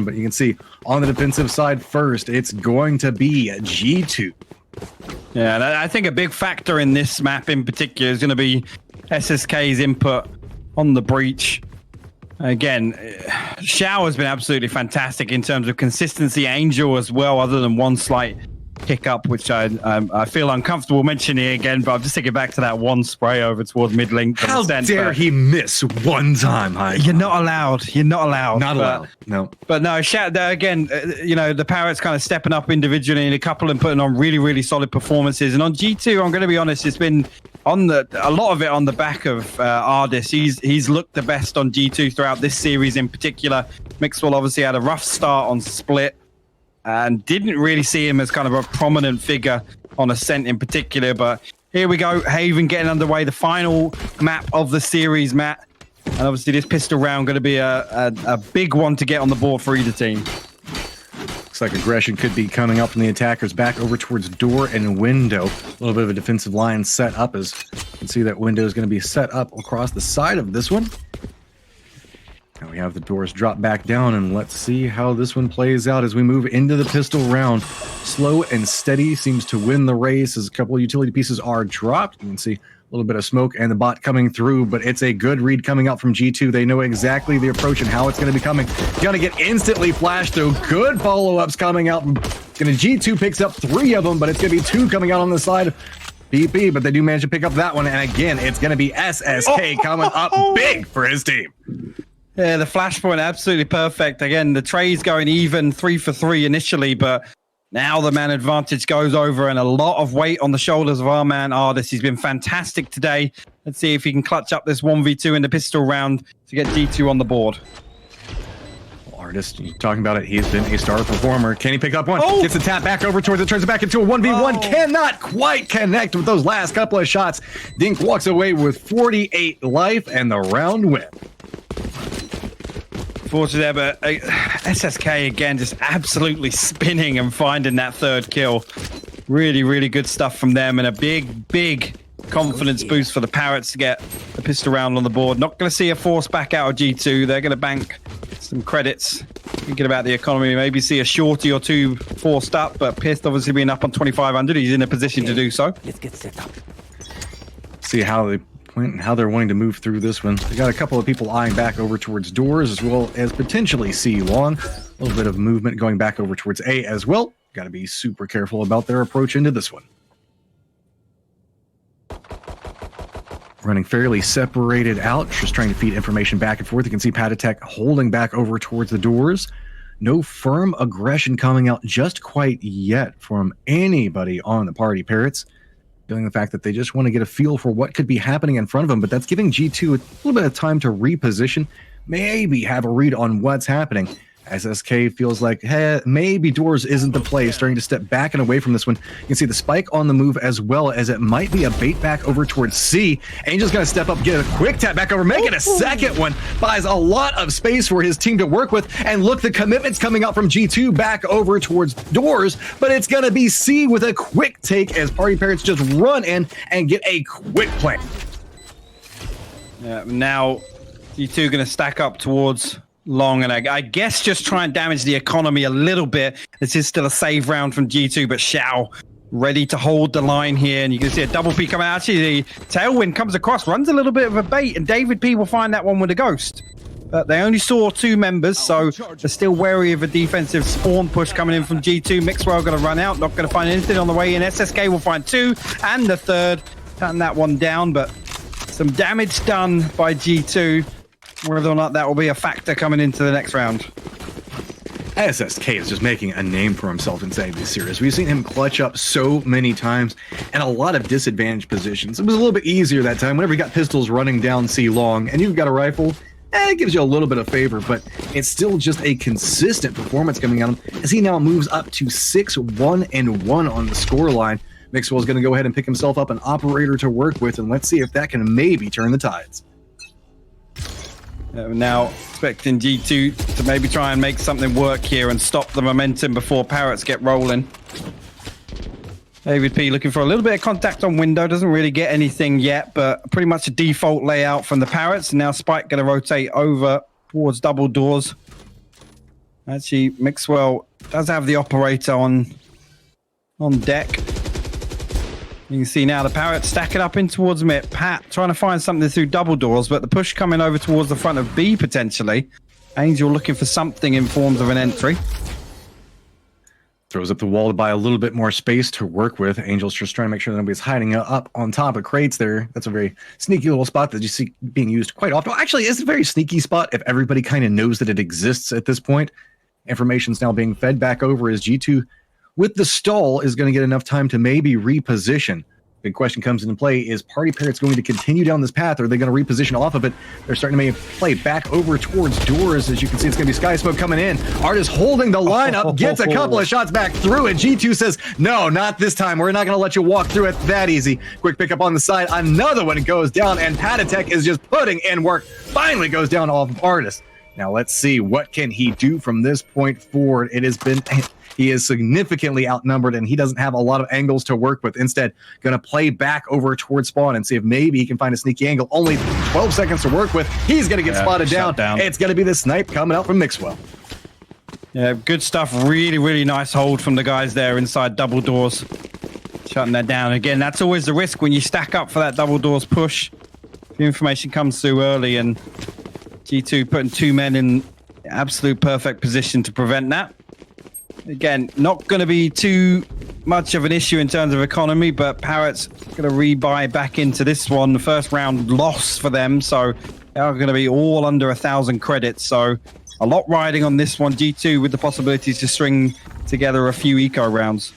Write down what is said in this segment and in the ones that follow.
But you can see on the defensive side first, it's going to be G2. Yeah, and I think a big factor in this map in particular is going to be SSK's input on the breach. Again, Xiao has been absolutely fantastic in terms of consistency. Angel as well, other than one slight hiccup, which I feel uncomfortable mentioning again, but I'm just thinking back to that one spray over towards mid-link. How dare he miss one time, Hyde? You're not allowed. You're not allowed. Not allowed. No. But no, again, you know, the Parrots kind of stepping up individually in a couple and putting on really, really solid performances. And on G2, I'm going to be honest, it's been a lot of it on the back of Ardis. He's looked the best on G2 throughout this series in particular. Mixwell obviously had a rough start on Split and didn't really see him as kind of a prominent figure on Ascent in particular. But here we go, Haven getting underway, the final map of the series, Matt. And obviously this pistol round going to be a big one to get on the board for either team. Looks like aggression could be coming up from the attackers back over towards door and window. A little bit of a defensive line set up, as you can see that window is going to be set up across the side of this one. Now we have the doors drop back down, and let's see how this one plays out as we move into the pistol round. Slow and steady seems to win the race as a couple of utility pieces are dropped. You can see a little bit of smoke and the bot coming through, but it's a good read coming out from G2. They know exactly the approach and how it's going to be coming. Going to get instantly flashed, though. Good follow-ups coming out. G2 picks up 3 of them, but it's going to be 2 coming out on the side of BP, but they do manage to pick up that one. And again, it's going to be SSK coming up big for his team. Yeah, the flashpoint absolutely perfect. Again, the tray's going even 3 for 3 initially, but now the man advantage goes over and a lot of weight on the shoulders of our man Ardis. He's been fantastic today. Let's see if he can clutch up this 1v2 in the pistol round to get G2 on the board. Ardis, talking about it, he's been a star performer. Can he pick up one? Gets a tap back over towards it, turns it back into a 1v1. Cannot quite connect with those last couple of shots. Dink walks away with 48 life and the round win. Fortunate there, but SSK again just absolutely spinning and finding that 3rd kill. Really, really good stuff from them, and a big confidence boost for the Parrots to get the pistol round on the board. Not going to see a force back out of G2. They're going to bank some credits. Thinking about the economy, maybe see a shorty or 2 forced up, but Pist obviously being up on 2,500, he's in a position to do so. Let's get set up. See how they're wanting to move through this one. They got a couple of people eyeing back over towards doors, as well as potentially C long. A little bit of movement going back over towards A as well. Got to be super careful about their approach into this one. Running fairly separated out, just trying to feed information back and forth. You can see Patatech holding back over towards the doors. No firm aggression coming out just quite yet from anybody on the PartyParrots. Feeling the fact that they just want to get a feel for what could be happening in front of them, but that's giving G2 a little bit of time to reposition, maybe have a read on what's happening. SSK feels like, hey, maybe doors isn't the play, starting to step back and away from this one. You can see the spike on the move as well, as it might be a bait back over towards C. Angel's going to step up, get a quick tap back over, make it a second one, buys a lot of space for his team to work with, and look, the commitment's coming out from G2 back over towards doors, but it's going to be C with a quick take as PartyParrots just run in and get a quick play. Yeah, now G2 going to stack up towards long, and I guess just try and damage the economy a little bit. This is still a save round from G2, but Xiao ready to hold the line here, and you can see a double P coming out. Actually, the tailwind comes across, runs a little bit of a bait, and David P will find that one with a ghost. But they only saw 2 members, so they're still wary of a defensive spawn push coming in from G2. Mixwell going to run out, not going to find anything on the way in. SSK will find 2 and the 3rd. Turn that one down, but some damage done by G2. Whether or not that will be a factor coming into the next round. SSK is just making a name for himself inside this series. We've seen him clutch up so many times in a lot of disadvantaged positions. It was a little bit easier that time whenever you got pistols running down C long and you've got a rifle. It gives you a little bit of favor, but it's still just a consistent performance coming out of him as he now moves up to 6-1-1 on the scoreline. Mixwell's going to go ahead and pick himself up an operator to work with, and let's see if that can maybe turn the tides. Now expecting G2 to maybe try and make something work here and stop the momentum before Parrots get rolling. David P looking for a little bit of contact on window, doesn't really get anything yet, but pretty much a default layout from the Parrots. And now Spike going to rotate over towards double doors. Actually, Mixwell does have the operator on deck. You can see now the Parrots stacking up in towards mid. Pat trying to find something through double doors, but the push coming over towards the front of B potentially. Angel looking for something in forms of an entry. Throws up the wall to buy a little bit more space to work with. Angel's just trying to make sure that nobody's hiding up on top of crates there. That's a very sneaky little spot that you see being used quite often. Well, actually, it's a very sneaky spot if everybody kind of knows that it exists at this point. Information's now being fed back over as G2 with the stall is going to get enough time to maybe reposition. Big question comes into play, is PartyParrots going to continue down this path, or are they going to reposition off of it? They're starting to maybe play back over towards doors. As you can see, it's going to be Sky Smoke coming in. Artist holding the lineup, gets a couple of shots back through it. G2 says, no, not this time. We're not going to let you walk through it that easy. Quick pickup on the side. Another one goes down, and PartyParrots is just putting in work. Finally goes down off of Artist. Now let's see, what can he do from this point forward? It has been... He is significantly outnumbered, and he doesn't have a lot of angles to work with. Instead, going to play back over towards spawn and see if maybe he can find a sneaky angle. Only 12 seconds to work with. He's going to get spotted down. It's going to be the snipe coming out from Mixwell. Yeah, good stuff. Really, really nice hold from the guys there inside double doors. Shutting that down. Again, that's always the risk when you stack up for that double doors push. The information comes through early, and G2 putting two men in absolute perfect position to prevent that. Again, not going to be too much of an issue in terms of economy, but Parrots going to rebuy back into this one. The first round loss for them, so they are going to be all under 1,000 credits. So a lot riding on this one. G2 with the possibilities to string together a few eco rounds.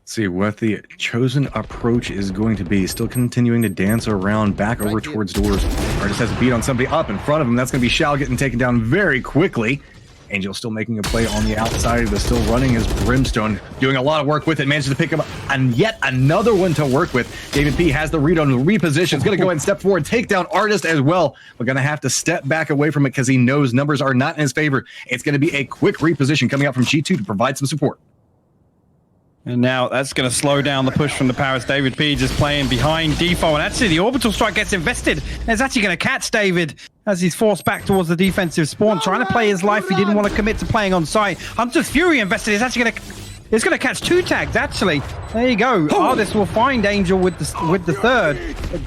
See what the chosen approach is going to be. Still continuing to dance around back over towards doors. Artist has a beat on somebody up in front of him. That's going to be Shao getting taken down very quickly. Angel still making a play on the outside, but still running his Brimstone, doing a lot of work with it, manages to pick up and yet another one to work with. David P has the read on the reposition. He's going to go ahead and step forward, take down Artist as well. We're going to have to step back away from it because he knows numbers are not in his favor. It's going to be a quick reposition coming out from G2 to provide some support. And now that's going to slow down the push from the Parrots. David P just playing behind Defo, and actually the orbital strike gets invested. And it's actually going to catch David as he's forced back towards the defensive spawn, trying to play his life. He didn't want to commit to playing on site. Hunter's Fury invested. It's actually going to catch two tags, actually. There you go. Artist will find Angel with the third.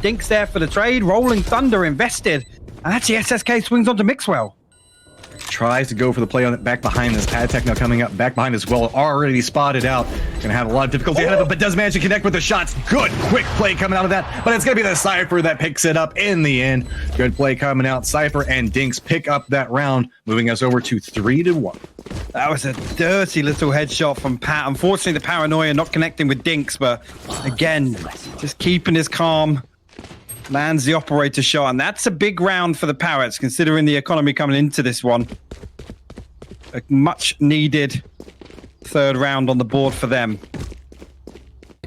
Dink's there for the trade. Rolling Thunder invested. And actually SSK swings onto Mixwell. Tries to go for the play on it back behind this. PartyParrots now coming up back behind as well. Already spotted out. Gonna have a lot of difficulty ahead of it, but does manage to connect with the shots. Good quick play coming out of that, but it's gonna be the Cypher that picks it up in the end. Good play coming out. Cypher and Dinks pick up that round, moving us over to 3-1. That was a dirty little headshot from Pat. Unfortunately, the paranoia not connecting with Dinks, but again, just keeping his calm. Lands the operator shot, and that's a big round for the Parrots, considering the economy coming into this one. A much needed third round on the board for them.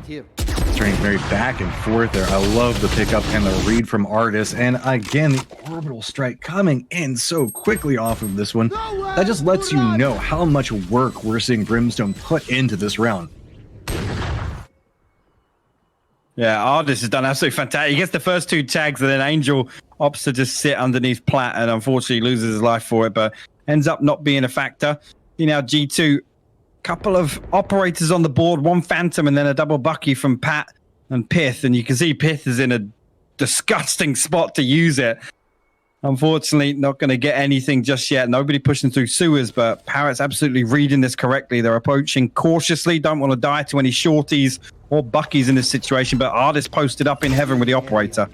Turning very back and forth there. I love the pickup and the read from Artist. And again, the orbital strike coming in so quickly off of this one. That just lets you know how much work we're seeing Brimstone put into this round. Yeah, Artist has done absolutely fantastic. He gets the first two tags, and then Angel opts to just sit underneath Plat and unfortunately loses his life for it, but ends up not being a factor. You know, G2, couple of operators on the board, one Phantom and then a double Bucky from Pat and Pith, and you can see Pith is in a disgusting spot to use it. Unfortunately, not going to get anything just yet. Nobody pushing through sewers, but Parrots absolutely reading this correctly. They're approaching cautiously, don't want to die to any shorties or Buckies in this situation, but Artist posted up in heaven with the operator.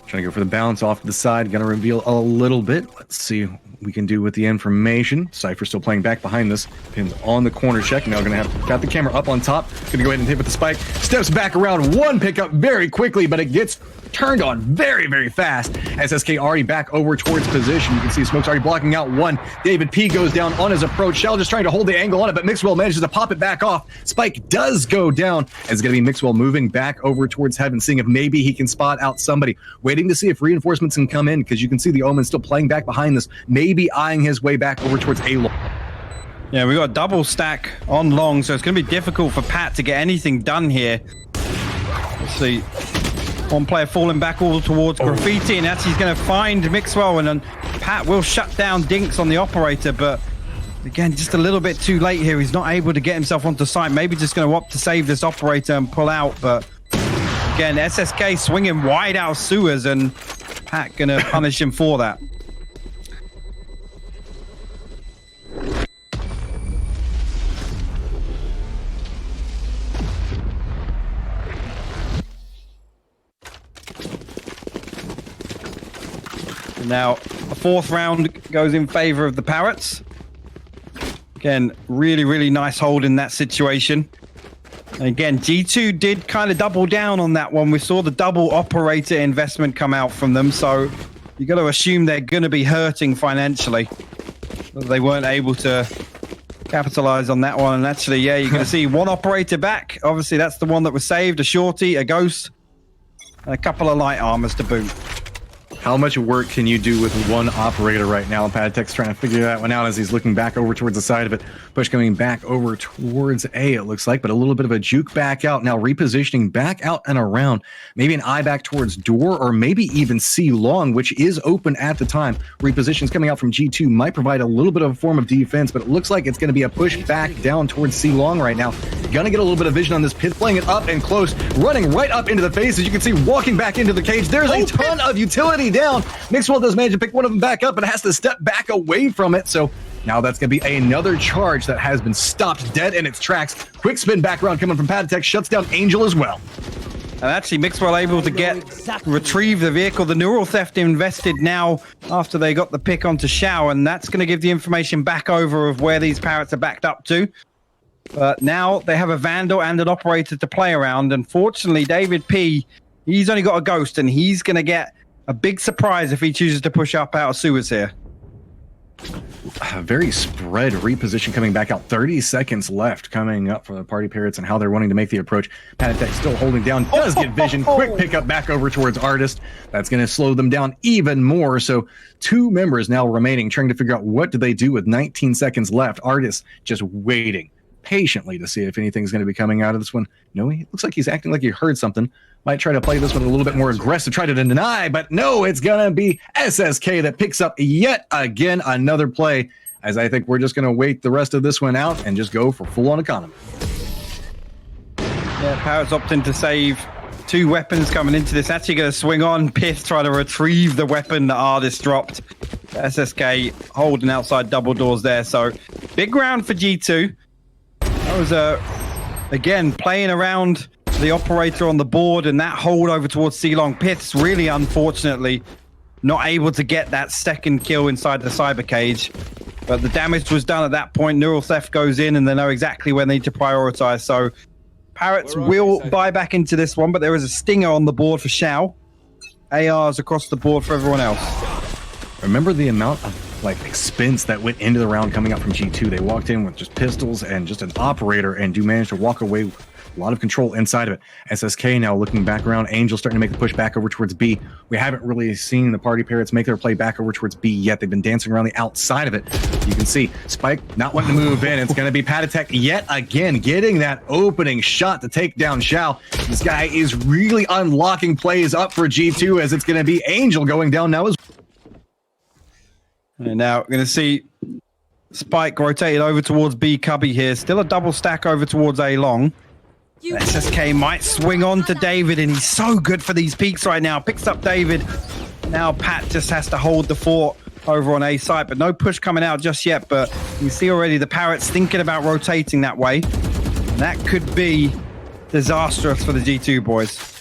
Trying to go for the bounce off to the side. Going to reveal a little bit. Let's see what we can do with the information. Cypher still playing back behind this. Pins on the corner check. Now going to have got the camera up on top. Going to go ahead and hit with the spike. Steps back around. One pickup very quickly, but it gets turned on very, very fast. SSK already back over towards position. You can see Smoke's already blocking out one. David P goes down on his approach. Shell just trying to hold the angle on it, but Mixwell manages to pop it back off. Spike does go down. It's going to be Mixwell moving back over towards heaven, seeing if maybe he can spot out somebody. Waiting to see if reinforcements can come in, because you can see the Omen still playing back behind this, maybe eyeing his way back over towards A-Long. Yeah, we got a double stack on long, so it's going to be difficult for Pat to get anything done here. Let's see. One player falling back all towards Graffiti, and that's he's going to find Mixwell, and then Pat will shut down Dinks on the operator, but again, just a little bit too late here. He's not able to get himself onto site. Maybe just going to opt to save this operator and pull out, but again, SSK swinging wide out sewers, and Pat going to punish him for that. Now, a fourth round goes in favor of the Parrots. Again, really, really nice hold in that situation. And again, G2 did kind of double down on that one. We saw the double operator investment come out from them, so you got to assume they're going to be hurting financially. They weren't able to capitalize on that one. And actually, yeah, you're going to see one operator back. Obviously, that's the one that was saved, a shorty, a ghost, and a couple of light armors to boot. How much work can you do with one operator right now? PatTech's trying to figure that one out as he's looking back over towards the side of it. Push coming back over towards A, it looks like, but a little bit of a juke back out. Now repositioning back out and around. Maybe an eye back towards door, or maybe even C long, which is open at the time. Repositions coming out from G2 might provide a little bit of a form of defense, but it looks like it's going to be a push back down towards C long right now. Gonna get a little bit of vision on this Pith, playing it up and close, running right up into the face. As you can see, walking back into the cage. There's a ton of utility down. Mixwell does manage to pick one of them back up, but has to step back away from it. So now that's going to be another charge that has been stopped dead in its tracks. Quick spin back around coming from PatTech, shuts down Angel as well. And actually, Mixwell able to retrieve the vehicle. The neural theft invested now after they got the pick onto Shao, and that's going to give the information back over of where these Parrots are backed up to. But now they have a Vandal and an operator to play around. Unfortunately, David P, he's only got a ghost, and he's going to get a big surprise if he chooses to push up out of sewers here. A very spread reposition coming back out. 30 seconds left coming up for the PartyParrots and how they're wanting to make the approach. PatTech still holding down, does get vision. Quick pickup back over towards Artist. That's going to slow them down even more. So 2 members now remaining, trying to figure out what do they do with 19 seconds left. Artist just waiting patiently to see if anything's going to be coming out of this one. No, he looks like he's acting like he heard something. Might try to play this one a little bit more aggressive, try to deny, but no, it's going to be SSK that picks up yet again another play, as I think we're just going to wait the rest of this one out and just go for full-on economy. Yeah, Parrots opting to save 2 weapons coming into this. Actually going to swing on Pith, try to retrieve the weapon that Artist dropped. SSK holding outside double doors there, so big round for G2. That was, again, playing around the operator on the board, and that hold over towards C-Long. Pith's really, unfortunately, not able to get that second kill inside the cyber cage. But the damage was done at that point. Neural theft goes in, and they know exactly where they need to prioritize. So Parrots will buy back into this one, but there is a stinger on the board for Shao. ARs across the board for everyone else. Remember the amount of expense that went into the round coming out from G2. They walked in with just pistols and just an operator and do manage to walk away with a lot of control inside of it. SSK now looking back around. Angel starting to make the push back over towards B. We haven't really seen the PartyParrots make their play back over towards B yet. They've been dancing around the outside of it. You can see Spike not wanting to move in. It's going to be PatTech yet again getting that opening shot to take down Shao. This guy is really unlocking plays up for G2, as it's going to be Angel going down now as well. And now we're going to see Spike rotated over towards B Cubby here. Still a double stack over towards A long. SSK might swing on to David, and he's so good for these peaks right now. Picks up David. Now Pat just has to hold the fort over on A site, but no push coming out just yet. But you see already the Parrots thinking about rotating that way. And that could be disastrous for the G2 boys.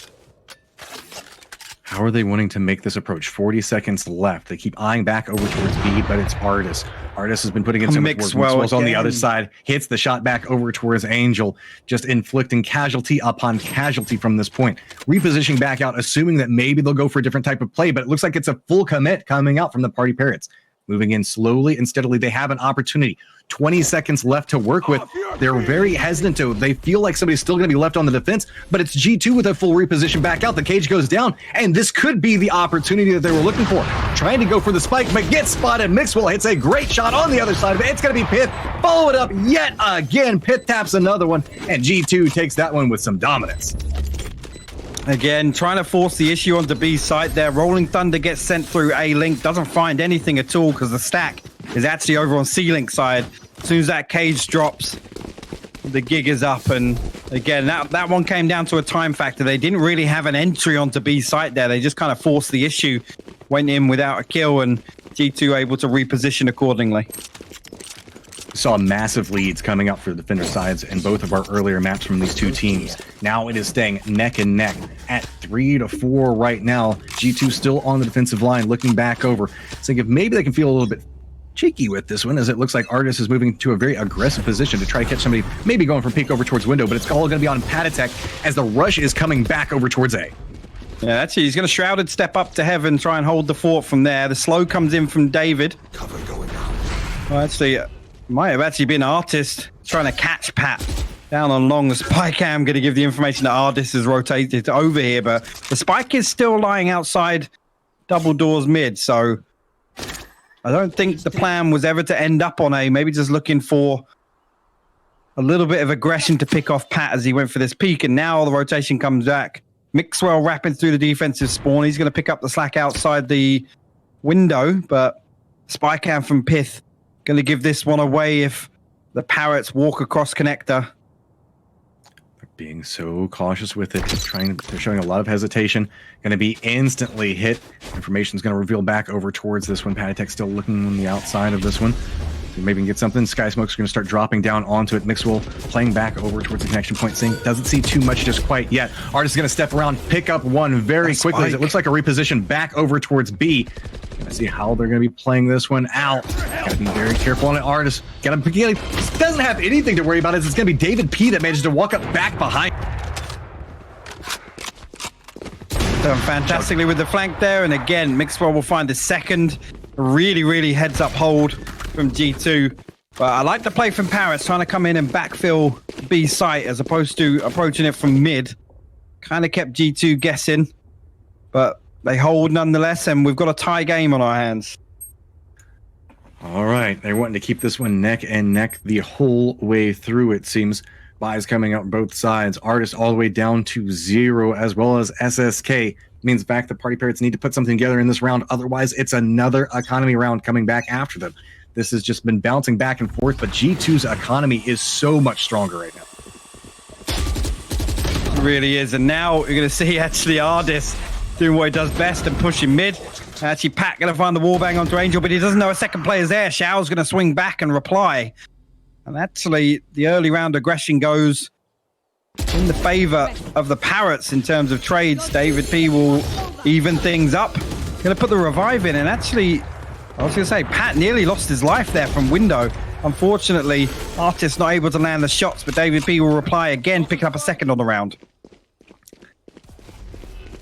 How are they wanting to make this approach? 40 seconds left. They keep eyeing back over towards B, but it's Artist. Artist has been putting in so much work. Mixwell's on the other side. Hits the shot back over towards Angel, just inflicting casualty upon casualty from this point. Repositioning back out, assuming that maybe they'll go for a different type of play, but it looks like it's a full commit coming out from the PartyParrots. Moving in slowly and steadily. They have an opportunity. 20 seconds left to work with. They're very hesitant to. They feel like somebody's still going to be left on the defense, but it's G2 with a full reposition back out. The cage goes down, and this could be the opportunity that they were looking for. Trying to go for the spike, but gets spotted. Mixwell hits a great shot on the other side of it. It's going to be Pith. Follow it up yet again. Pith taps another one, and G2 takes that one with some dominance. Again, trying to force the issue onto B site there. Rolling Thunder gets sent through A link, doesn't find anything at all because the stack is actually over on C link side. As soon as that cage drops, the gig is up. And again, that one came down to a time factor. They didn't really have an entry onto B site there. They just kind of forced the issue, went in without a kill, and G2 able to reposition accordingly. Saw massive leads coming up for the defender sides in both of our earlier maps from these two teams. Now it is staying neck and neck at 3-4 right now. G2 still on the defensive line, looking back over, saying if maybe they can feel a little bit cheeky with this one, as it looks like Artis is moving to a very aggressive position to try to catch somebody, maybe going from peak over towards window, but it's all going to be on PartyParrots as the rush is coming back over towards A. Yeah, actually, he's going to Shrouded step up to heaven, try and hold the fort from there. The slow comes in from David. Cover going down. Well, actually, might have actually been Artist trying to catch Pat down on long. The spy cam going to give the information that Artist is rotated over here, but the spike is still lying outside double doors mid, so I don't think the plan was ever to end up on A. Maybe just looking for a little bit of aggression to pick off Pat as he went for this peak, and now the rotation comes back. Mixwell wrapping through the defensive spawn. He's going to pick up the slack outside the window, but spy cam from Pith going to give this one away if the Parrots walk across connector. Being so cautious with it, they're showing a lot of hesitation. Going to be instantly hit. Information's going to reveal back over towards this one. PartyParrots still looking on the outside of this one. So maybe we can get something. Sky Smoke's going to start dropping down onto it. Mixwell playing back over towards the connection point, saying doesn't see too much just quite yet. Artist is going to step around, pick up one very quickly as it looks like a reposition back over towards B. Gonna see how they're going to be playing this one out. Gotta be very careful on it. Artist doesn't have anything to worry about. It's going to be David P that manages to walk up back behind. Done fantastically with the flank there, and again, Mixwell will find the second really heads up hold from G2. But I like the play from Paris, trying to come in and backfill B site as opposed to approaching it from mid. Kind of kept G2 guessing, but they hold nonetheless, and we've got a tie game on our hands. All right, they're wanting to keep this one neck and neck the whole way through, it seems. Buys coming out both sides. Artist all the way down to 0, as well as SSK. Means the fact that PartyParrots need to put something together in this round. Otherwise, it's another economy round coming back after them. This has just been bouncing back and forth, but G2's economy is so much stronger right now. It really is, and now you're going to see actually Artist doing what he does best and pushing mid. Actually, Pat going to find the wallbang onto Angel, but he doesn't know a second player's there. Shao's going to swing back and reply. And actually, the early round aggression goes in the favor of the Parrots in terms of trades. David P will even things up. Going to put the revive in, and actually, I was going to say, Pat nearly lost his life there from window. Unfortunately, Artist not able to land the shots, but David P will reply again, picking up a second on the round.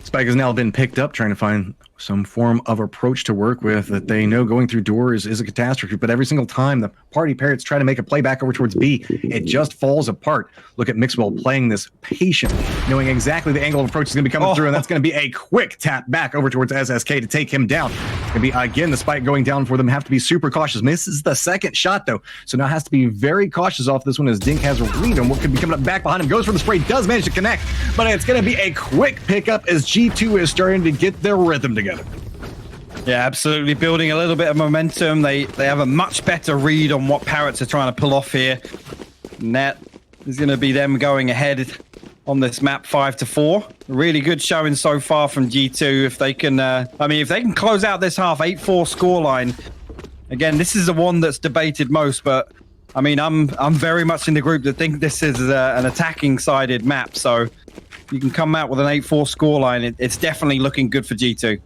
Spike has now been picked up, trying to find some form of approach to work with that they know going through doors is a catastrophe, but every single time the PartyParrots try to make a play back over towards B, it just falls apart. Look at Mixwell playing this patiently, knowing exactly the angle of approach is going to be coming through, and that's going to be a quick tap back over towards SSK to take him down. It's going to be, again, the spike going down for them. Have to be super cautious. Misses the second shot, though, so now has to be very cautious off this one as Dink has a read on what could be coming up back behind him. Goes for the spray, does manage to connect, but it's going to be a quick pickup as G2 is starting to get their rhythm together. Yeah, absolutely. Building a little bit of momentum. They have a much better read on what Parrots are trying to pull off here. And that is going to be them going ahead on this map 5-4. Really good showing so far from G2. If they can, if they can close out this half 8-4 scoreline. Again, this is the one that's debated most, but I mean, I'm very much in the group that think this is an attacking sided map. So you can come out with an 8-4 scoreline. It's definitely looking good for G2.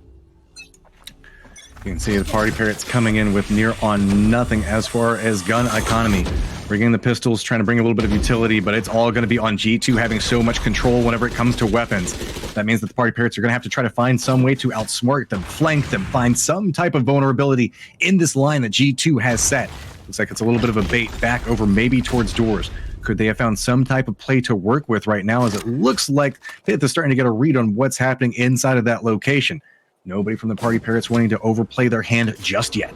You can see the PartyParrots coming in with near on nothing as far as gun economy. Bringing the pistols, trying to bring a little bit of utility, but it's all going to be on G2 having so much control whenever it comes to weapons. That means that the PartyParrots are going to have to try to find some way to outsmart them, flank them, find some type of vulnerability in this line that G2 has set. Looks like it's a little bit of a bait back over maybe towards doors. Could they have found some type of play to work with right now, as it looks like they're starting to get a read on what's happening inside of that location? Nobody from the PartyParrots wanting to overplay their hand just yet.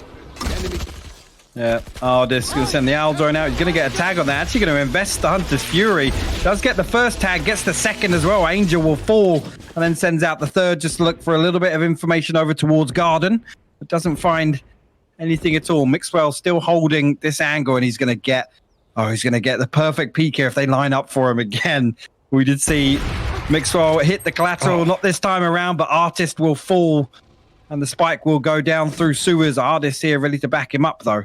Yeah, this is going to send the Aldrone out. He's going to get a tag on that. Actually going to invest the Hunter's Fury. Does get the first tag, gets the second as well. Angel will fall and then sends out the third just to look for a little bit of information over towards Garden, but doesn't find anything at all. Mixwell still holding this angle, and he's going to get the perfect peek here if they line up for him again. We did see Mixwell hit the collateral, not this time around, but Artist will fall, and the spike will go down through sewers. Artist here ready to back him up, though.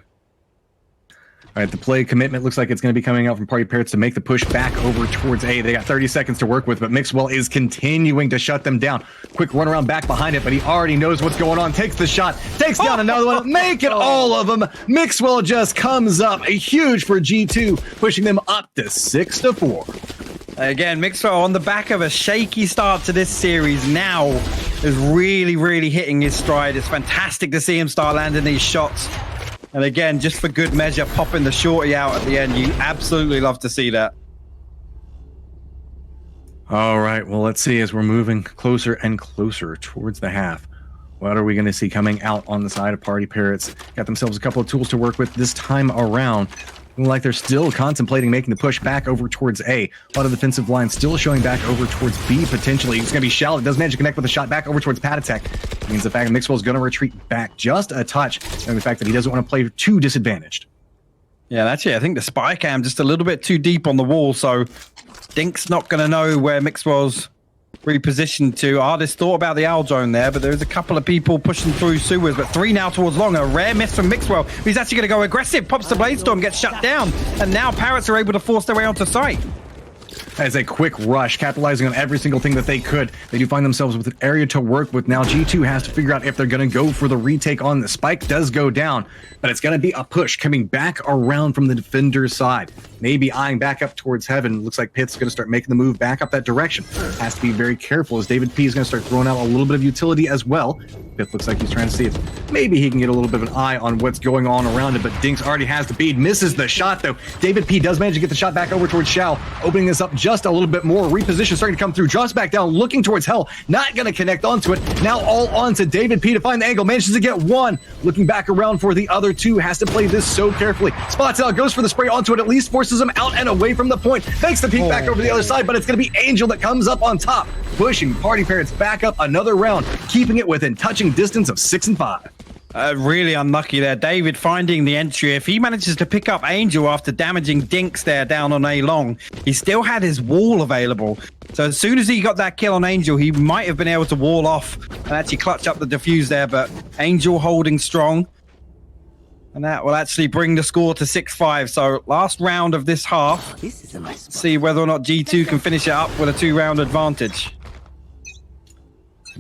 All right, the play commitment looks like it's going to be coming out from PartyParrots to make the push back over towards A. They got 30 seconds to work with, but Mixwell is continuing to shut them down. Quick run around back behind it, but he already knows what's going on. Takes the shot, takes down another one, make it all of them. Mixwell just comes up, a huge for G2, pushing them up to 6-4. Again, Mixwell on the back of a shaky start to this series now is really, really hitting his stride. It's fantastic to see him start landing these shots. And again, just for good measure, popping the shorty out at the end. You absolutely love to see that. All right, well, let's see as we're moving closer and closer towards the half. What are we going to see coming out on the side of PartyParrots? Got themselves a couple of tools to work with this time around. Like they're still contemplating making the push back over towards A. A lot of defensive line still showing back over towards B potentially. It's going to be Shell. It does manage to connect with a shot back over towards PartyParrots. Means the fact that Mixwell is going to retreat back just a touch, and the fact that he doesn't want to play too disadvantaged. Yeah, that's it. I think the spy cam just a little bit too deep on the wall, so Dink's not going to know where Mixwell's repositioned to. Artist thought about the owl zone there, but there's a couple of people pushing through sewers, but 3 now towards long. A rare miss from Mixwell. He's actually going to go aggressive, pops the Bladestorm, gets shut down, and now Parrots are able to force their way onto site. As a quick rush, capitalizing on every single thing that they could. They do find themselves with an area to work with. Now G2 has to figure out if they're going to go for the retake on the spike. Does go down, but it's going to be a push coming back around from the defender's side. Maybe eyeing back up towards heaven. Looks like Pitt's going to start making the move back up that direction. Has to be very careful as David P is going to start throwing out a little bit of utility as well. Pitt looks like he's trying to see if maybe he can get a little bit of an eye on what's going on around it, but Dinks already has the bead. Misses the shot though. David P does manage to get the shot back over towards Shao, opening this up just a little bit more. Reposition starting to come through. Drops back down, looking towards Hell. Not going to connect onto it. Now all on to David P to find the angle. Manages to get one. Looking back around for the other two. Has to play this so carefully. Spots out, goes for the spray onto it. At least forces him out and away from the point. Makes the peek back over the other side, but it's going to be Angel that comes up on top. Pushing PartyParrots back up another round. Keeping it within touching distance of 6 and 5. Really unlucky there. David finding the entry. If he manages to pick up Angel after damaging Dinks there down on A long, he still had his wall available. So as soon as he got that kill on Angel, he might have been able to wall off and actually clutch up the defuse there, but Angel holding strong. And that will actually bring the score to 6-5. So last round of this half. Let's see whether or not G2 can finish it up with a 2-round advantage.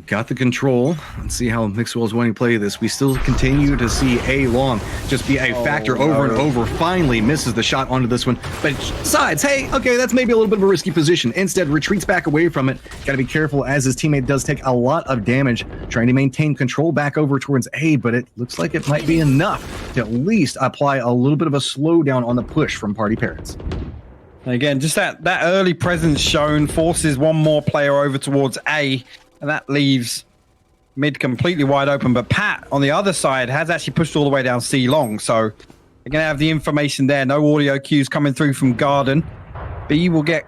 Got the control. Let's see how Mixwell's wanting to play this. We still continue to see A long just be a factor over and over. Finally misses the shot onto this one, but decides, hey, okay, that's maybe a little bit of a risky position. Instead, retreats back away from it. Got to be careful as his teammate does take a lot of damage, trying to maintain control back over towards A, but it looks like it might be enough to at least apply a little bit of a slowdown on the push from PartyParrots. Again, just that early presence shown forces one more player over towards A. And that leaves mid completely wide open. But Pat, on the other side, has actually pushed all the way down C long. So they're going to have the information there. No audio cues coming through from Garden. B will get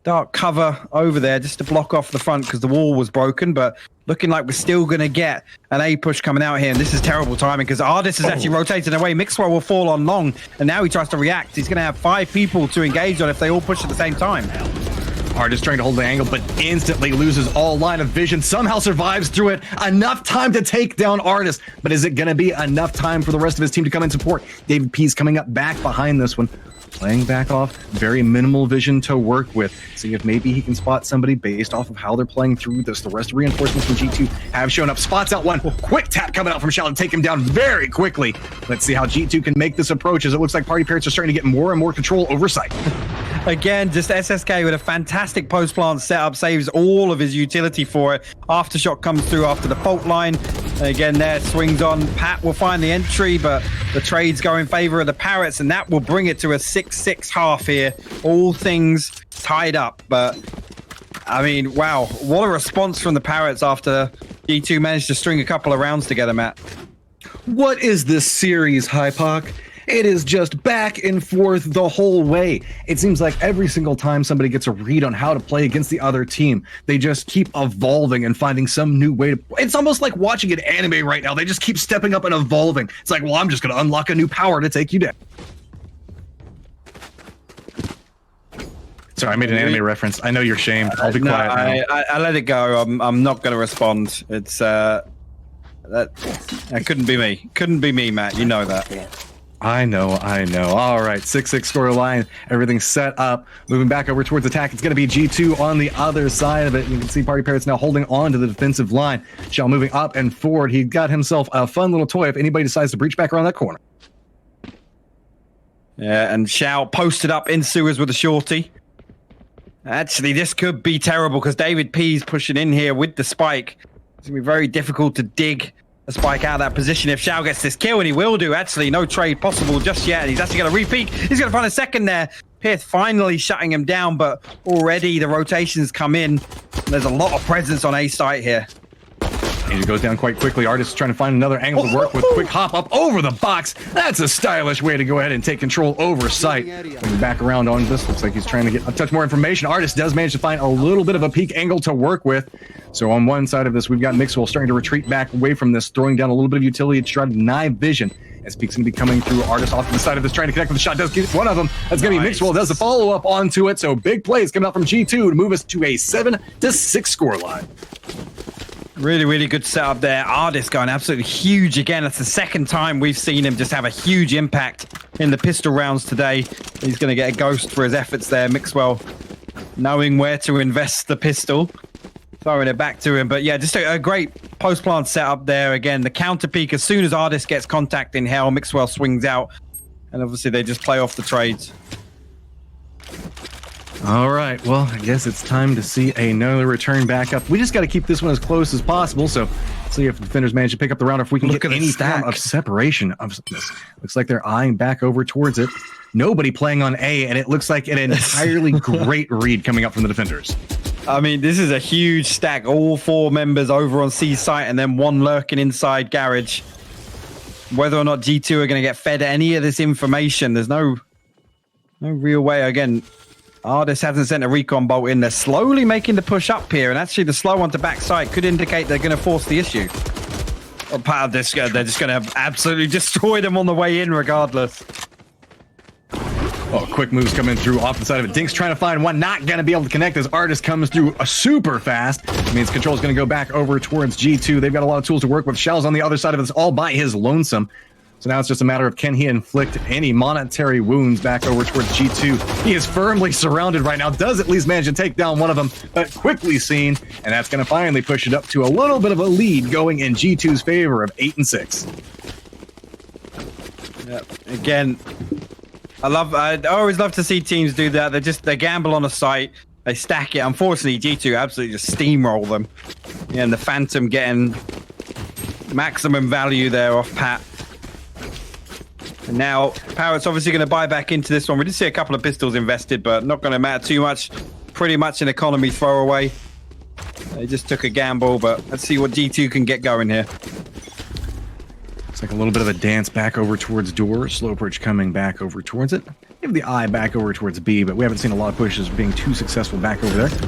dark cover over there just to block off the front because the wall was broken. But looking like we're still going to get an A push coming out here. And this is terrible timing because Ardis is actually rotating away. Mixwell will fall on long. And now he tries to react. He's going to have 5 people to engage on if they all push at the same time. Artist trying to hold the angle, but instantly loses all line of vision. Somehow survives through it. Enough time to take down Artist, but is it going to be enough time for the rest of his team to come in support? David P's coming up back behind this one. Playing back off, very minimal vision to work with. See if maybe he can spot somebody based off of how they're playing through this. The rest of reinforcements from G2 have shown up. Spots out one. Quick tap coming out from Shell to take him down very quickly. Let's see how G2 can make this approach as it looks like PartyParrots are starting to get more and more control over site. Again, just SSK with a fantastic post-plant setup, saves all of his utility for it. Aftershock comes through after the fault line. And again, there swings on. Pat will find the entry, but the trades go in favor of the Parrots, and that will bring it to a 6-6 half here. All things tied up, but I mean, wow, what a response from the Parrots after G2 managed to string a couple of rounds together, Matt. What is this series, Hypoc? It is just back and forth the whole way. It seems like every single time somebody gets a read on how to play against the other team, they just keep evolving and finding some new way to. It's almost like watching an anime right now. They just keep stepping up and evolving. It's like, well, I'm just going to unlock a new power to take you down. Sorry, I made an anime reference. I know you're shamed. I'll be quiet now. I let it go. I'm not going to respond. It's that couldn't be me. Couldn't be me, Matt. You know that. I know. All right, 6-6 score line. Everything's set up. Moving back over towards attack. It's going to be G2 on the other side of it. You can see PartyParrots now holding on to the defensive line. Shell moving up and forward. He got himself a fun little toy if anybody decides to breach back around that corner. Yeah, and Shao posted up in sewers with a shorty. Actually, this could be terrible because David P's pushing in here with the spike. It's going to be very difficult to dig a spike out of that position if Shao gets this kill, and he will do. Actually, no trade possible just yet. He's actually going to re-peek. He's going to find a second there. Pierce finally shutting him down, but already the rotations come in. There's a lot of presence on A site here. And it goes down quite quickly. Artist trying to find another angle to work with. Quick hop up over the box. That's a stylish way to go ahead and take control over site. Coming back around on this. Looks like he's trying to get a touch more information. Artist does manage to find a little bit of a peak angle to work with. So on one side of this, we've got Mixwell starting to retreat back away from this, throwing down a little bit of utility to try to deny vision. As Peak's going to be coming through. Artist off to the side of this, trying to connect with the shot. Does get one of them. That's going to be Mixwell. Does the follow-up onto it. So big plays coming out from G2 to move us to a 7-6 score line. Really, really good setup there. Artist going absolutely huge again. That's the second time we've seen him just have a huge impact in the pistol rounds today. He's going to get a ghost for his efforts there. Mixwell knowing where to invest the pistol. Throwing it back to him. But yeah, just a great post-plant setup there. Again, the counter peak, as soon as Artist gets contact in hell, Mixwell swings out. And obviously they just play off the trades. All right, well, I guess it's time to see another return back up. We just got to keep this one as close as possible, so see if the defenders manage to pick up the round, or if we can get any form of separation of this. Looks like they're eyeing back over towards it. Nobody playing on A, and it looks like an entirely great read coming up from the defenders. I mean, this is a huge stack. All four members over on C site, and then one lurking inside garage. Whether or not G2 are going to get fed any of this information, there's no real way. Again, Artist hasn't sent a recon bolt in. They're slowly making the push up here, and actually the slow onto backside could indicate they're going to force the issue. They're just going to absolutely destroy them on the way in regardless. Oh, quick moves coming through off the side of it. Dink's trying to find one, not going to be able to connect as Artist comes through super fast. It means Control's going to go back over towards G2. They've got a lot of tools to work with. Shell's on the other side of this all by his lonesome. So now it's just a matter of can he inflict any monetary wounds back over towards G2. He is firmly surrounded right now, does at least manage to take down one of them, but quickly seen, and that's going to finally push it up to a little bit of a lead going in G2's favor of 8-6. Yeah, again, I always love to see teams do that. They gamble on a site, they stack it. Unfortunately, G2 absolutely just steamroll them. Yeah, and the Phantom getting maximum value there off Pat. And now, Parrot's obviously going to buy back into this one. We did see a couple of pistols invested, but not going to matter too much. Pretty much an economy throwaway. They just took a gamble, but let's see what G2 can get going here. It's like a little bit of a dance back over towards door. Slowbridge coming back over towards it. Give the eye back over towards B, but we haven't seen a lot of pushes being too successful back over there.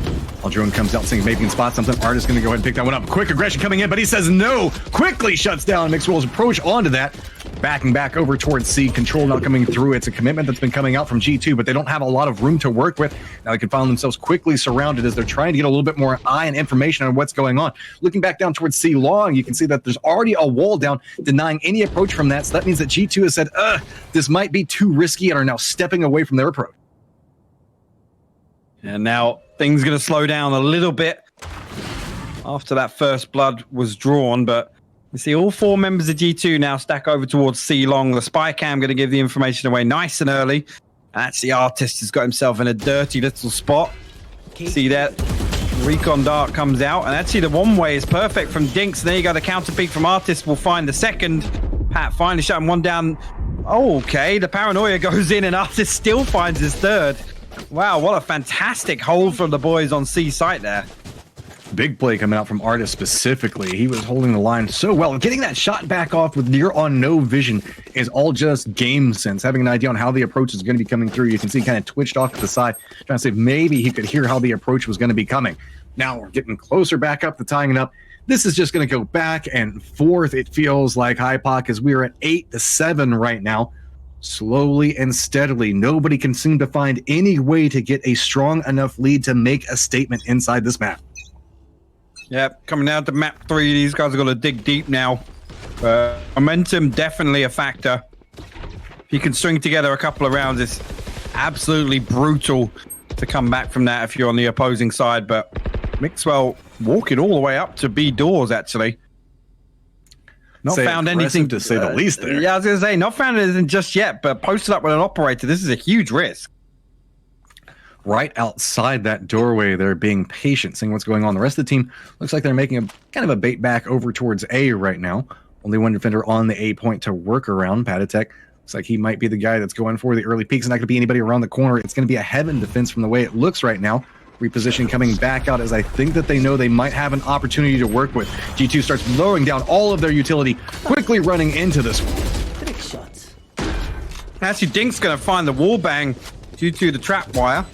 While Drone comes out saying maybe he can spot something. Artist going to go ahead and pick that one up. Quick aggression coming in, but he says no. Quickly shuts down Mixwell's approach onto that. Backing back over towards C. Control not coming through. It's a commitment that's been coming out from G2, but they don't have a lot of room to work with. Now they can find themselves quickly surrounded as they're trying to get a little bit more eye and information on what's going on. Looking back down towards C long, you can see that there's already a wall down denying any approach from that. So that means that G2 has said, this might be too risky, and are now stepping away from their approach. And now things going to slow down a little bit after that first blood was drawn, but you see all four members of G2 now stack over towards C long. The spy cam going to give the information away nice and early. Actually, Artist has got himself in a dirty little spot. See that? Recon dart comes out, and actually the one way is perfect from Dinks. And there you go, the counter peek from Artist will find the second. Pat finally shutting one down. Oh, okay, the paranoia goes in, and Artist still finds his third. Wow, what a fantastic hold from the boys on C site there. Big play coming out from Artis specifically. He was holding the line so well. Getting that shot back off with near on no vision is all just game sense. Having an idea on how the approach is going to be coming through. You can see he kind of twitched off to the side, trying to see if maybe he could hear how the approach was going to be coming. Now we're getting closer back up to tying it up. This is just going to go back and forth. It feels like Hypoc as we are at 8-7 right now. Slowly and steadily, nobody can seem to find any way to get a strong enough lead to make a statement inside this map. Yep, coming out to map 3, these guys are going to dig deep now. Momentum definitely a factor. If you can string together a couple of rounds, it's absolutely brutal to come back from that if you're on the opposing side. But Mixwell walking all the way up to B doors, actually. Not found anything to say the least there. Yeah, I was going to say, not found anything just yet, but posted up with an operator. This is a huge risk. Right outside that doorway, they're being patient, seeing what's going on. The rest of the team looks like they're making a kind of a bait back over towards A right now. Only one defender on the A point to work around. PartyParrots looks like he might be the guy that's going for the early peaks. It's not going to be anybody around the corner. It's going to be a heaven defense from the way it looks right now. Reposition coming back out as I think that they know they might have an opportunity to work with. G2 starts lowering down all of their utility, quickly running into this one. Trick shots. Actually, Dink's going to find the wall bang due to the trap wire.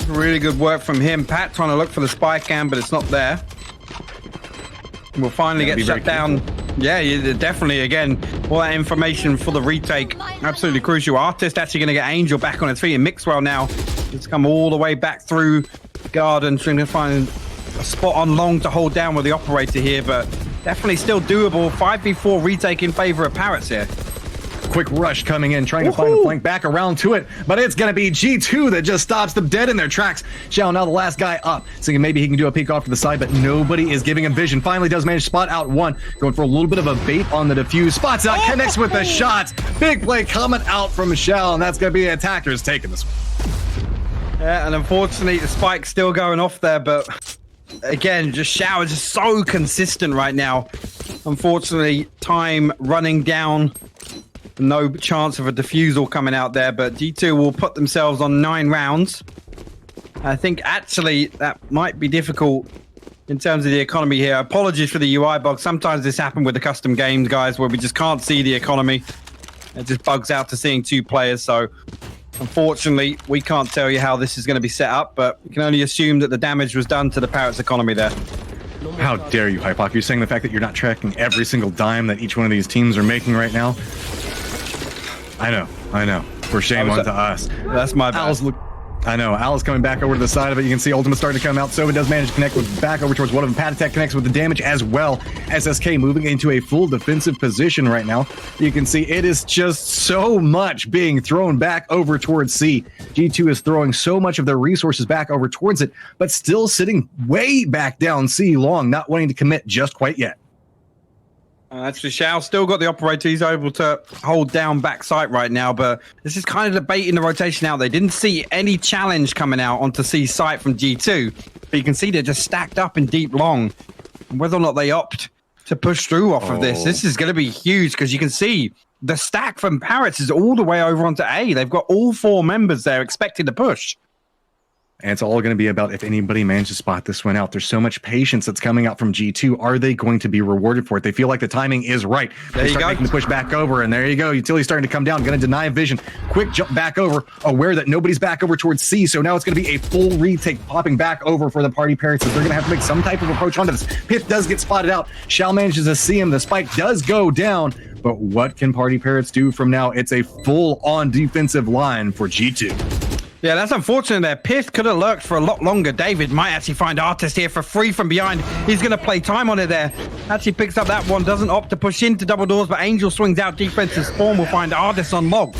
Really good work from him. Pat trying to look for the spy cam, but it's not there. We'll finally get shut down. Yeah, definitely. Again, all that information for the retake. Absolutely crucial. Artist actually going to get Angel back on his feet. And Mixwell now has come all the way back through Garden, trying to find a spot on long to hold down with the operator here. But definitely still doable. 5v4 retake in favor of Parrots here. Quick rush coming in, trying to find the flank back around to it, but it's going to be G2 that just stops them dead in their tracks. Xiao now the last guy up, thinking maybe he can do a peek off to the side, but nobody is giving him vision. Finally does manage to spot out one, going for a little bit of a bait on the defuse. Spots out, connects with the shots. Big play coming out from Xiao, and that's going to be the attackers taking this one. Yeah, and unfortunately the spike's still going off there, but again, just Xiao is just so consistent right now. Unfortunately, time running down. No chance of a defusal coming out there, but G2 will put themselves on 9 rounds. I think actually that might be difficult in terms of the economy here. Apologies for the UI bug. Sometimes this happens with the custom games, guys, where we just can't see the economy. It just bugs out to seeing 2 players. So unfortunately, we can't tell you how this is going to be set up, but we can only assume that the damage was done to the Parrots economy there. How dare you, Hypoc? You're saying the fact that you're not tracking every single dime that each one of these teams are making right now? I know. For shame onto us. That's my bad. I know. Al's coming back over to the side of it. You can see Ultimate starting to come out. Sova does manage to connect with back over towards one of them. PartyParrots connects with the damage as well. SSK moving into a full defensive position right now. You can see it is just so much being thrown back over towards C. G2 is throwing so much of their resources back over towards it, but still sitting way back down C long, not wanting to commit just quite yet. Actually, Xiao still got the operator. He's able to hold down back site right now, but this is kind of debating the rotation out. They didn't see any challenge coming out onto C site from G2, but you can see they're just stacked up in deep long. And whether or not they opt to push through off of this is going to be huge, because you can see the stack from Parrots is all the way over onto A. They've got all 4 members there expected to push. And it's all going to be about if anybody manages to spot this one out. There's so much patience that's coming out from G2. Are they going to be rewarded for it? They feel like the timing is right. They start making the push back over, and there you go. Utility's starting to come down. Going to deny vision. Quick jump back over, aware that nobody's back over towards C. So now it's going to be a full retake, popping back over for the PartyParrots. They're going to have to make some type of approach onto this. Pith does get spotted out. Xiao manages to see him. The spike does go down. But what can PartyParrots do from now? It's a full-on defensive line for G2. Yeah, that's unfortunate there. Pith could have lurked for a lot longer. David might actually find Artist here for free from behind. He's going to play time on it there. Actually picks up that one. Doesn't opt to push into double doors, but Angel swings out. Defensive spawn will find Artist on log.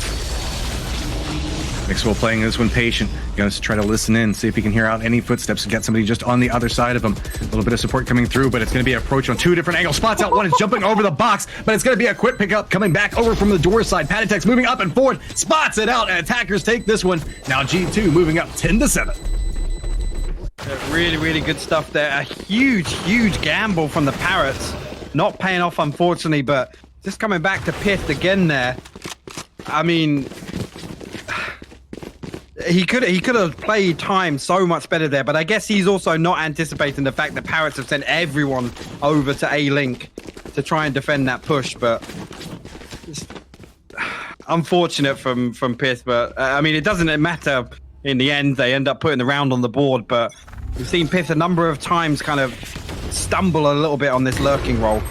Mixwell playing this one patient. Going to try to listen in, see if he can hear out any footsteps and get somebody just on the other side of him. A little bit of support coming through, but it's going to be an approach on 2 different angles. Spots out one, is jumping over the box, but it's going to be a quick pickup coming back over from the door side. PartyParrots moving up and forward, spots it out, and attackers take this one. Now G2 moving up 10-7. Really, really good stuff there. A huge gamble from the Parrots. Not paying off, unfortunately, but just coming back to Pith again there. I mean, He could have played time so much better there, but I guess he's also not anticipating the fact that Parrots have sent everyone over to A-Link to try and defend that push. But it's unfortunate from Pith, but I mean, it doesn't matter in the end. They end up putting the round on the board, but we've seen Pith a number of times kind of stumble a little bit on this lurking roll.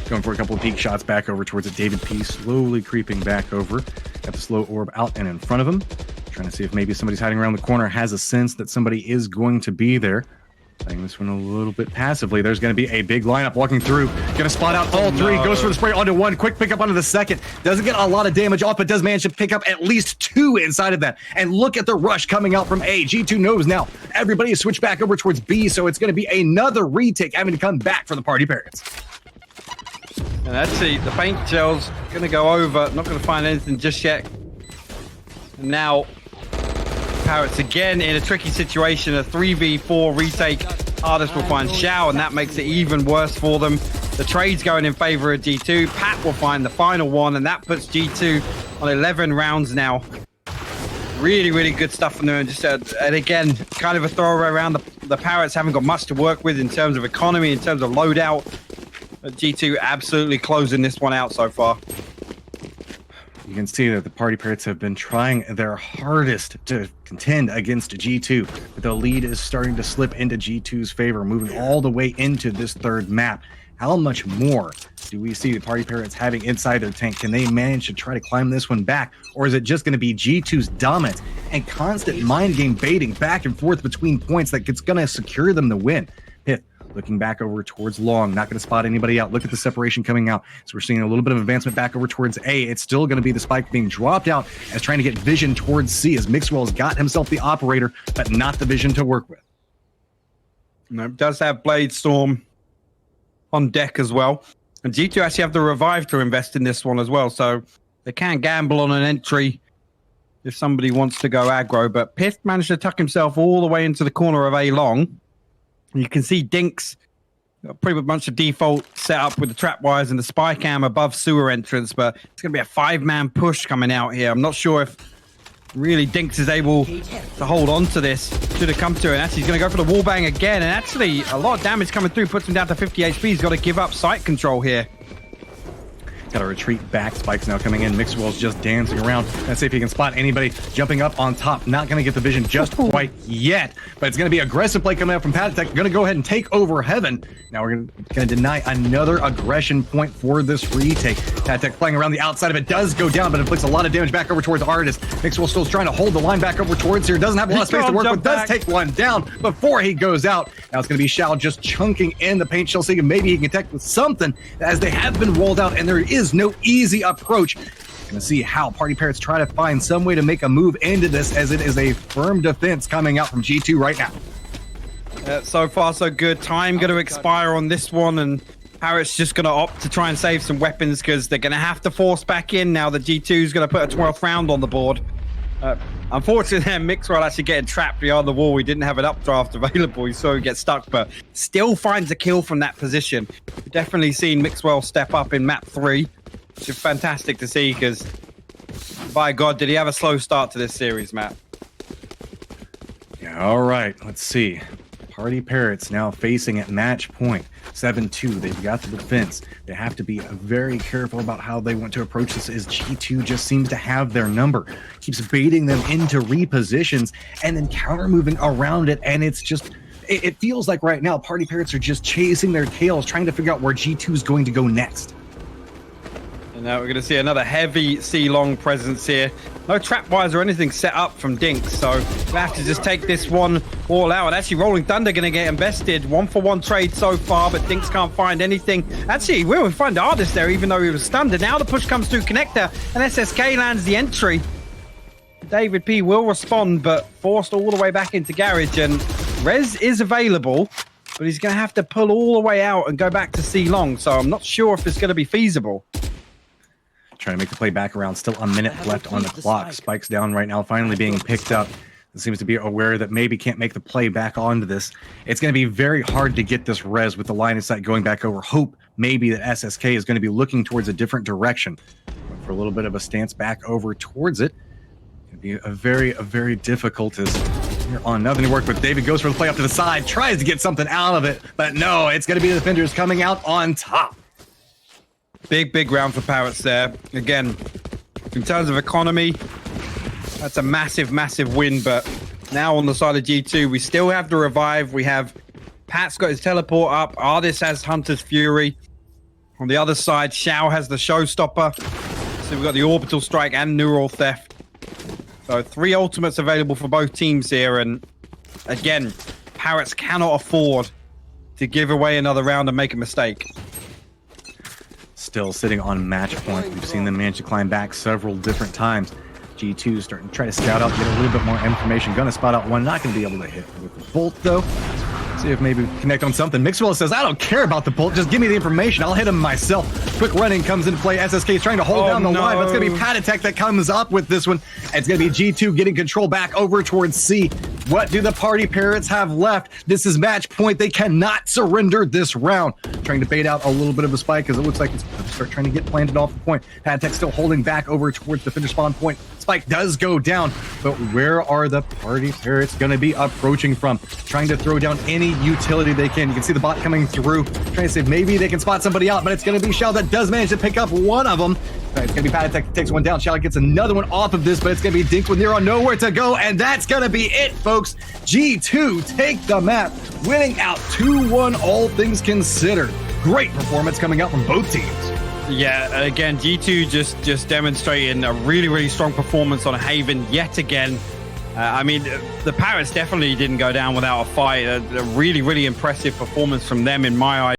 Going for a couple of peek shots back over towards it. David P slowly creeping back over. Got the slow orb out and in front of him. Trying to see if maybe somebody's hiding around the corner, has a sense that somebody is going to be there. Playing this one a little bit passively. There's going to be a big lineup walking through. Going to spot out all three. Goes for the spray onto one. Quick pickup onto the second. Doesn't get a lot of damage off, but does manage to pick up at least two inside of that. And look at the rush coming out from A. G2 knows now. Everybody is switched back over towards B, so it's going to be another retake having to come back for the PartyParrots. And that's the paint gel's going to go over. Not going to find anything just yet. And now Parrots again in a tricky situation, a 3v4 retake. Artist will find Xiao, and that makes it even worse for them. The trade's going in favor of G2. Pat will find the final one, and that puts G2 on 11 rounds now. Really, really good stuff from there. And just and again, kind of a throwaway around. The Parrots haven't got much to work with in terms of economy, in terms of loadout. G2 absolutely closing this one out so far. You can see that the PartyParrots have been trying their hardest to contend against G2, but the lead is starting to slip into G2's favor, moving all the way into this third map. How much more do we see the PartyParrots having inside their tank? Can they manage to try to climb this one back, or is it just going to be G2's dominance and constant mind game baiting back and forth between points that it's going to secure them the win? Pith looking back over towards Long, not going to spot anybody out. Look at the separation coming out. So we're seeing a little bit of advancement back over towards A. It's still going to be the spike being dropped out as trying to get vision towards C, as Mixwell's got himself the operator, but not the vision to work with. No, it does have Blade Storm on deck as well. And G2 actually have the revive to invest in this one as well. So they can gamble on an entry if somebody wants to go aggro. But Pith managed to tuck himself all the way into the corner of A Long. You can see Dinks pretty much a default setup with the trap wires and the spy cam above sewer entrance, but it's going to be a 5-man push coming out here. I'm not sure if really Dinks is able to hold on to this. Should have come to it. And actually, he's going to go for the wall bang again, and actually a lot of damage coming through, puts him down to 50 HP. He's got to give up sight control here. Got to retreat back. Spike's now coming in. Mixwell's just dancing around. Let's see if he can spot anybody jumping up on top. Not going to get the vision just quite yet, but it's going to be aggressive play coming out from PartyParrots. Going to go ahead and take over Heaven. Now we're going to deny another aggression point for this retake. PartyParrots playing around the outside of it. Does go down, but inflicts a lot of damage back over towards Artist. Mixwell still trying to hold the line back over towards here. Doesn't have a lot of space to work with. Does take one down before he goes out. Now it's going to be Xiao just chunking in the paint shell, seeing maybe he can connect with something, as they have been walled out, and there is no easy approach. Gonna see how PartyParrots try to find some way to make a move into this, as it is a firm defense coming out from G2 right now. So far so good. Time going to expire on this one, and Parrots just going to opt to try and save some weapons because they're going to have to force back in now that G2 is going to put a 12th round on the board. Unfortunately, Mixwell actually getting trapped behind the wall. We didn't have an updraft available, so he gets stuck, but still finds a kill from that position. We've definitely seen Mixwell step up in map 3, which is fantastic to see because, by God, did he have a slow start to this series, Matt? Yeah, all right, let's see. PartyParrots now facing at match point 7-2. They've got the defense. They have to be very careful about how they want to approach this, as G2 just seems to have their number. Keeps baiting them into repositions and then counter moving around it, and it's just, it feels like right now PartyParrots are just chasing their tails, trying to figure out where G2 is going to go next. And now we're going to see another heavy C-Long presence here. No trap wires or anything set up from Dinks, so we'll have to just take this one all out. And actually, Rolling Thunder going to get invested. 1-for-1 trade so far, but Dinks can't find anything. Actually, we'll find the Artist there, even though he was stunned. And now the push comes through Connector, and SSK lands the entry. David P will respond, but forced all the way back into Garage. And Res is available, but he's going to have to pull all the way out and go back to C-Long. So I'm not sure if it's going to be feasible. Trying to make the play back around. Still a minute left on the clock. Spike's down right now, finally being picked up. It seems to be aware that maybe can't make the play back onto this. It's going to be very hard to get this res with the line of sight going back over. Hope maybe that SSK is going to be looking towards a different direction. But for a little bit of a stance back over towards it. It'd be a very difficult as here on nothing to work with. David goes for the play up to the side, tries to get something out of it, but no, it's going to be the defenders coming out on top. Big round for Parrots there. Again, in terms of economy, that's a massive win, but now on the side of G2, we still have the revive. We have Pat's got his teleport up. Artist has Hunter's Fury. On the other side, Xiao has the Showstopper. So we've got the Orbital Strike and Neural Theft. So 3 ultimates available for both teams here. And again, Parrots cannot afford to give away another round and make a mistake. Still sitting on match point. We've seen them manage to climb back several different times. G2 starting to try to scout out, get a little bit more information. Gonna spot out one, not gonna be able to hit with the bolt though. See if maybe we can connect on something. Mixwell says, I don't care about the bolt, just give me the information, I'll hit him myself. Quick running comes into play. SSK is trying to hold down the line, but it's gonna be PartyTarrots that comes up with this one. It's gonna be G2 getting control back over towards C. What do the PartyParrots have left? This is match point. They cannot surrender this round. Trying to bait out a little bit of a spike because it looks like it's going to start trying to get planted off the point. PartyTarrots still holding back over towards the finish spawn point. Spike does go down, but where are the PartyParrots going to be approaching from? Trying to throw down any utility they can. You can see the bot coming through, trying to say maybe they can spot somebody out, but it's going to be Shao that does manage to pick up one of them. It's going to be PartyTarrots that takes one down. Shao gets another one off of this, but it's going to be Dink with Nero nowhere to go, and that's going to be it, folks. G2 take the map, winning out 2-1, all things considered. Great performance coming out from both teams. Yeah, again, G2 just demonstrating a really strong performance on Haven yet again. I mean, the Parrots definitely didn't go down without a fight. A really impressive performance from them in my eyes.